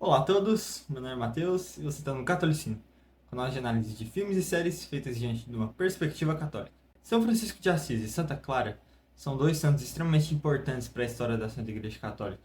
Olá a todos, meu nome é Matheus e você está no Catolicino, canal de análise de filmes e séries feitas diante de uma perspectiva católica. São Francisco de Assis e Santa Clara são dois santos extremamente importantes para a história da Santa Igreja Católica.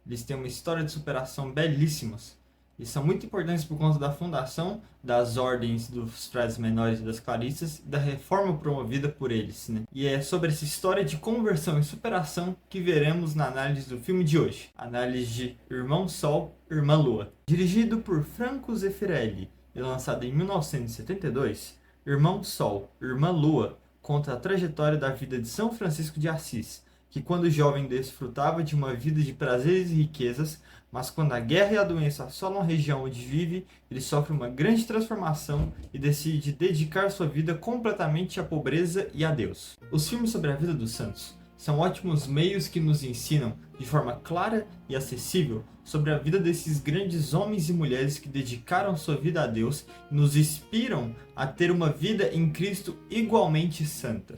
Eles têm uma história de superação belíssimas e são muito importantes por conta da fundação das ordens dos frades menores e das clarissas e da reforma promovida por eles, né? E é sobre essa história de conversão e superação que veremos na análise do filme de hoje. Análise de Irmão Sol, Irmã Lua. Dirigido por Franco Zeffirelli e lançado em 1972, Irmão Sol, Irmã Lua conta a trajetória da vida de São Francisco de Assis, que quando jovem desfrutava de uma vida de prazeres e riquezas, mas quando a guerra e a doença assolam a região onde vive, ele sofre uma grande transformação e decide dedicar sua vida completamente à pobreza e a Deus. Os filmes sobre a vida dos santos são ótimos meios que nos ensinam, de forma clara e acessível, sobre a vida desses grandes homens e mulheres que dedicaram sua vida a Deus e nos inspiram a ter uma vida em Cristo igualmente santa.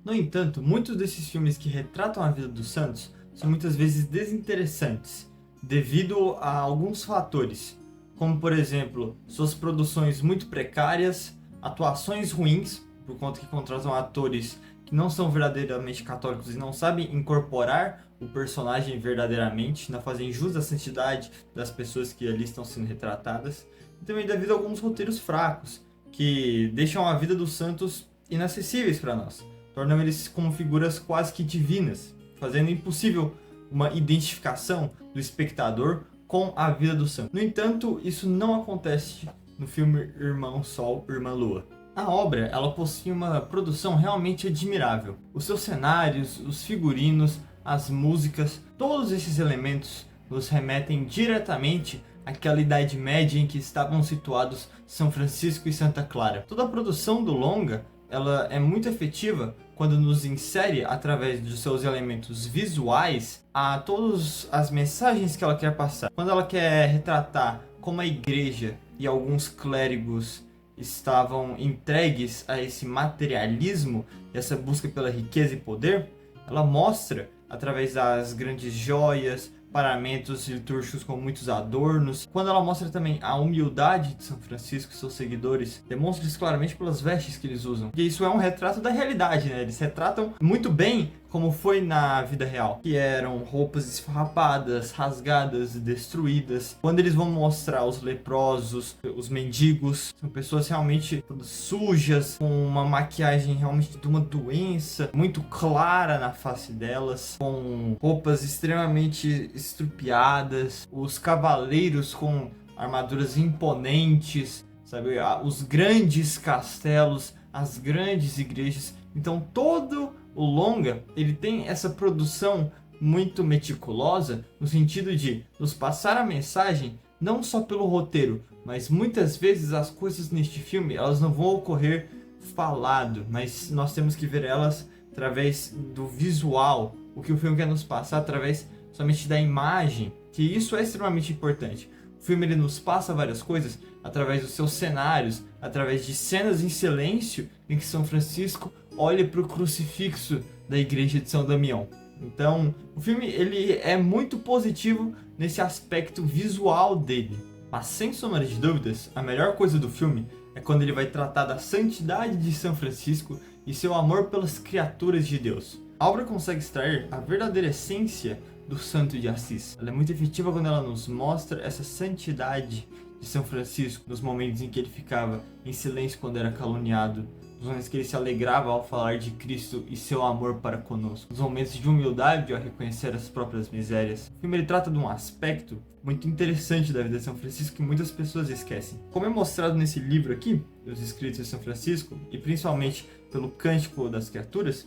No entanto, muitos desses filmes que retratam a vida dos santos são muitas vezes desinteressantes, devido a alguns fatores, como por exemplo, suas produções muito precárias, atuações ruins, por conta que contratam atores que não são verdadeiramente católicos e não sabem incorporar o personagem verdadeiramente, não fazem jus à santidade das pessoas que ali estão sendo retratadas, e também devido a alguns roteiros fracos, que deixam a vida dos santos inacessíveis para nós, tornam eles como figuras quase que divinas, fazendo impossível uma identificação do espectador com a vida do santo. No entanto, isso não acontece no filme Irmão Sol, Irmã Lua. A obra, ela possui uma produção realmente admirável. Os seus cenários, os figurinos, as músicas, todos esses elementos nos remetem diretamente àquela Idade Média em que estavam situados São Francisco e Santa Clara. Toda a produção do longa, ela é muito efetiva quando nos insere, através dos seus elementos visuais, a todas as mensagens que ela quer passar. Quando ela quer retratar como a igreja e alguns clérigos estavam entregues a esse materialismo, essa busca pela riqueza e poder, ela mostra, através das grandes joias, paramentos litúrgicos com muitos adornos. Quando ela mostra também a humildade de São Francisco e seus seguidores, demonstra isso claramente pelas vestes que eles usam. E isso é um retrato da realidade, né? Eles retratam muito bem como foi na vida real, que eram roupas esfarrapadas, rasgadas, destruídas. Quando eles vão mostrar os leprosos, os mendigos, são pessoas realmente sujas, com uma maquiagem realmente de uma doença muito clara na face delas, com roupas extremamente estrupiadas, os cavaleiros com armaduras imponentes, sabe, os grandes castelos, as grandes igrejas. Então todo o longa, ele tem essa produção muito meticulosa, no sentido de nos passar a mensagem não só pelo roteiro, mas muitas vezes as coisas neste filme, elas não vão ocorrer falado, mas nós temos que ver elas através do visual, o que o filme quer nos passar através somente da imagem, que isso é extremamente importante. O filme ele nos passa várias coisas através dos seus cenários, através de cenas em silêncio em que São Francisco olha para o crucifixo da igreja de São Damião. Então, o filme ele é muito positivo nesse aspecto visual dele. Mas sem sombra de dúvidas, a melhor coisa do filme é quando ele vai tratar da santidade de São Francisco e seu amor pelas criaturas de Deus. A obra consegue extrair a verdadeira essência do Santo de Assis. Ela é muito efetiva quando ela nos mostra essa santidade de São Francisco, nos momentos em que ele ficava em silêncio quando era caluniado, nos momentos que ele se alegrava ao falar de Cristo e seu amor para conosco, nos momentos de humildade ao reconhecer as próprias misérias. O filme ele trata de um aspecto muito interessante da vida de São Francisco que muitas pessoas esquecem. Como é mostrado nesse livro aqui, Os Escritos de São Francisco, e principalmente pelo Cântico das Criaturas,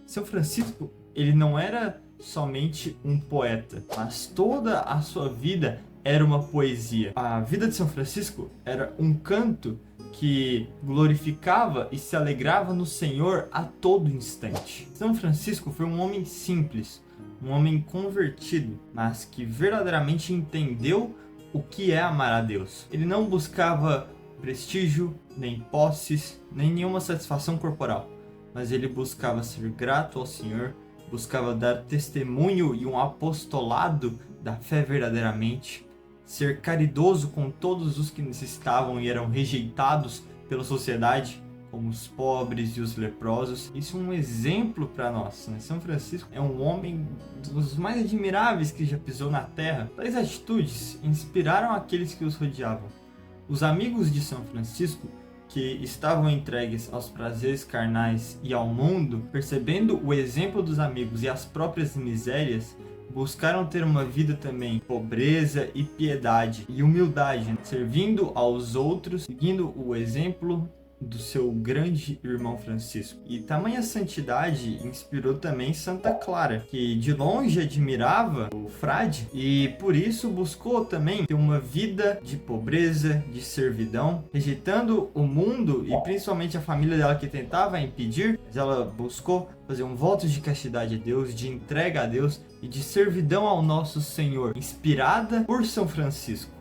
São Francisco ele não era somente um poeta, mas toda a sua vida era uma poesia. A vida de São Francisco era um canto que glorificava e se alegrava no Senhor a todo instante. São Francisco foi um homem simples, um homem convertido, mas que verdadeiramente entendeu o que é amar a Deus. Ele não buscava prestígio, nem posses, nem nenhuma satisfação corporal, mas ele buscava ser grato ao Senhor, buscava dar testemunho e um apostolado da fé verdadeiramente, ser caridoso com todos os que necessitavam e eram rejeitados pela sociedade, como os pobres e os leprosos. Isso é um exemplo para nós, né? São Francisco é um homem dos mais admiráveis que já pisou na terra. Tais atitudes inspiraram aqueles que os rodeavam. Os amigos de São Francisco, que estavam entregues aos prazeres carnais e ao mundo, percebendo o exemplo dos amigos e as próprias misérias, buscaram ter uma vida também pobreza e piedade e humildade, né? Servindo aos outros, seguindo o exemplo do seu grande irmão Francisco. E tamanha santidade inspirou também Santa Clara, que de longe admirava o frade e por isso buscou também ter uma vida de pobreza, de servidão, rejeitando o mundo e principalmente a família dela que tentava impedir, mas ela buscou fazer um voto de castidade a Deus, de entrega a Deus e de servidão ao nosso Senhor, inspirada por São Francisco.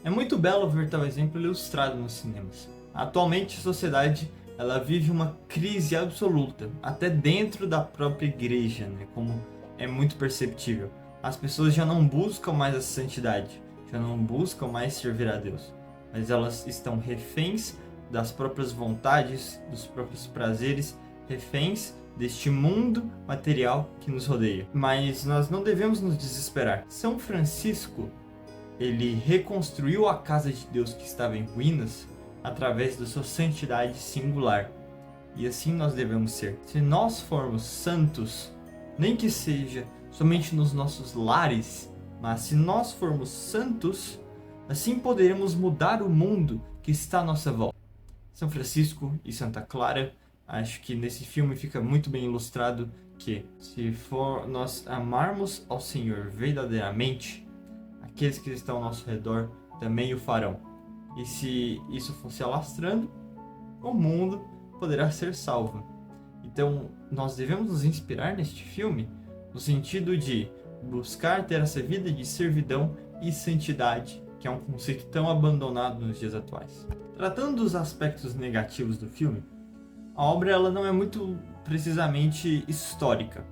É muito belo ver tal exemplo ilustrado nos cinemas. Atualmente a sociedade ela vive uma crise absoluta, até dentro da própria igreja, né? Como é muito perceptível. As pessoas já não buscam mais a santidade, já não buscam mais servir a Deus, mas elas estão reféns das próprias vontades, dos próprios prazeres, reféns deste mundo material que nos rodeia. Mas nós não devemos nos desesperar. São Francisco, ele reconstruiu a casa de Deus que estava em ruínas através da sua santidade singular. E assim nós devemos ser. Se nós formos santos, nem que seja somente nos nossos lares, mas se nós formos santos, assim poderemos mudar o mundo que está à nossa volta. São Francisco e Santa Clara, acho que nesse filme fica muito bem ilustrado que se for nós amarmos ao Senhor verdadeiramente, aqueles que estão ao nosso redor também o farão. E se isso for se alastrando, o mundo poderá ser salvo. Então, nós devemos nos inspirar neste filme no sentido de buscar ter essa vida de servidão e santidade, que é um conceito tão abandonado nos dias atuais. Tratando dos aspectos negativos do filme, a obra ela não é muito precisamente histórica.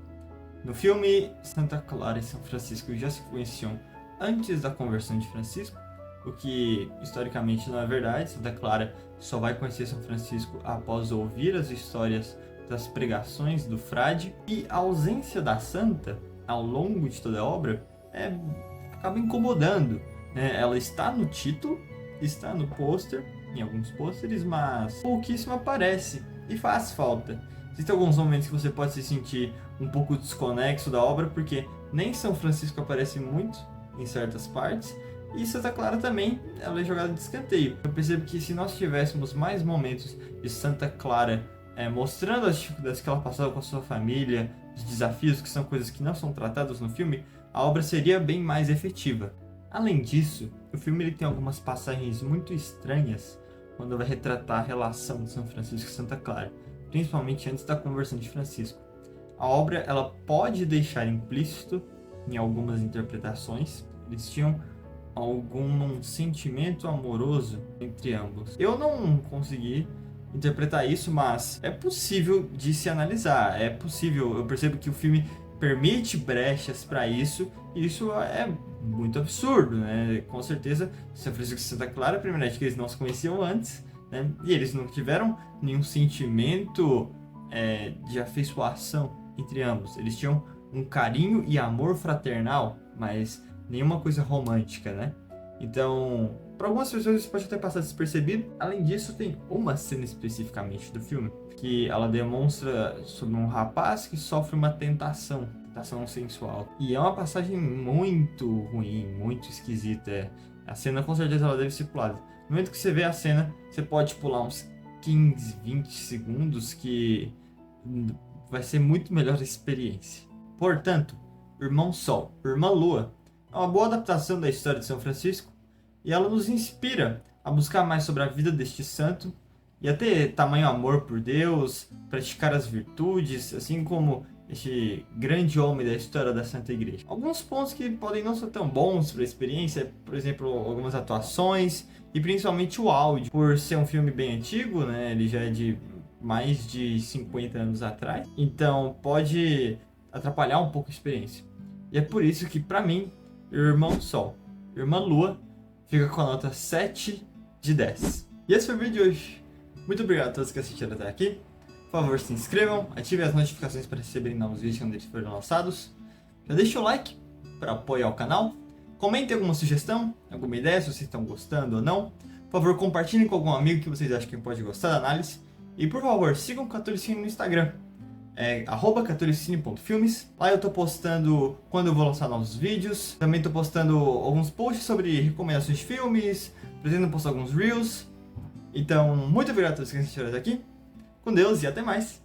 No filme, Santa Clara e São Francisco já se conheciam antes da conversão de Francisco, o que historicamente não é verdade. Santa Clara só vai conhecer São Francisco após ouvir as histórias das pregações do frade, e a ausência da santa ao longo de toda a obra acaba incomodando, né? Ela está no título, está no pôster, em alguns pôsteres, mas pouquíssimo aparece e faz falta. Existem alguns momentos que você pode se sentir um pouco desconexo da obra, porque nem São Francisco aparece muito em certas partes, e Santa Clara também, ela é jogada de escanteio. Eu percebo que se nós tivéssemos mais momentos de Santa Clara mostrando as dificuldades que ela passava com a sua família, os desafios, que são coisas que não são tratadas no filme, a obra seria bem mais efetiva. Além disso, o filme ele tem algumas passagens muito estranhas quando vai retratar a relação de São Francisco e Santa Clara, principalmente antes da conversão de Francisco. A obra ela pode deixar implícito em algumas interpretações, eles tinham algum sentimento amoroso entre ambos. Eu não consegui interpretar isso, mas é possível de se analisar, é possível. Eu percebo que o filme permite brechas para isso, e isso é muito absurdo, né? Com certeza, São Francisco e Santa Clara, primeiramente que eles não se conheciam antes, né? E eles não tiveram nenhum sentimento de afeiçoação entre ambos. Eles tinham um carinho e amor fraternal, mas nenhuma coisa romântica, né? Então, para algumas pessoas isso pode até passar despercebido. Além disso, tem uma cena especificamente do filme que ela demonstra sobre um rapaz que sofre uma tentação sensual. E é uma passagem muito ruim, muito esquisita. A cena com certeza ela deve ser pulada. No momento que você vê a cena, você pode pular uns 15, 20 segundos que vai ser muito melhor a experiência. Portanto, Irmão Sol, Irmã Lua é uma boa adaptação da história de São Francisco, e ela nos inspira a buscar mais sobre a vida deste santo e a ter tamanho amor por Deus, praticar as virtudes, assim como este grande homem da história da Santa Igreja. Alguns pontos que podem não ser tão bons para a experiência, por exemplo, algumas atuações e principalmente o áudio. Por ser um filme bem antigo, né, ele já é de mais de 50 anos atrás, então pode atrapalhar um pouco a experiência. E é por isso que, para mim, Irmão Sol, Irmã Lua fica com a nota 7 de 10. E esse foi o vídeo de hoje. Muito obrigado a todos que assistiram até aqui. Por favor, se inscrevam, ativem as notificações para receberem novos vídeos quando eles forem lançados. Já deixa o like para apoiar o canal. Comentem alguma sugestão, alguma ideia, se vocês estão gostando ou não. Por favor, compartilhem com algum amigo que vocês acham que pode gostar da análise. E por favor, sigam o Catolicine no Instagram. É @catolicine.filmes. Lá eu tô postando quando eu vou lançar novos vídeos. Também tô postando alguns posts sobre recomendações de filmes. Pretendo postar alguns reels. Então, muito obrigado a todos que assistiram até aqui. Com Deus e até mais.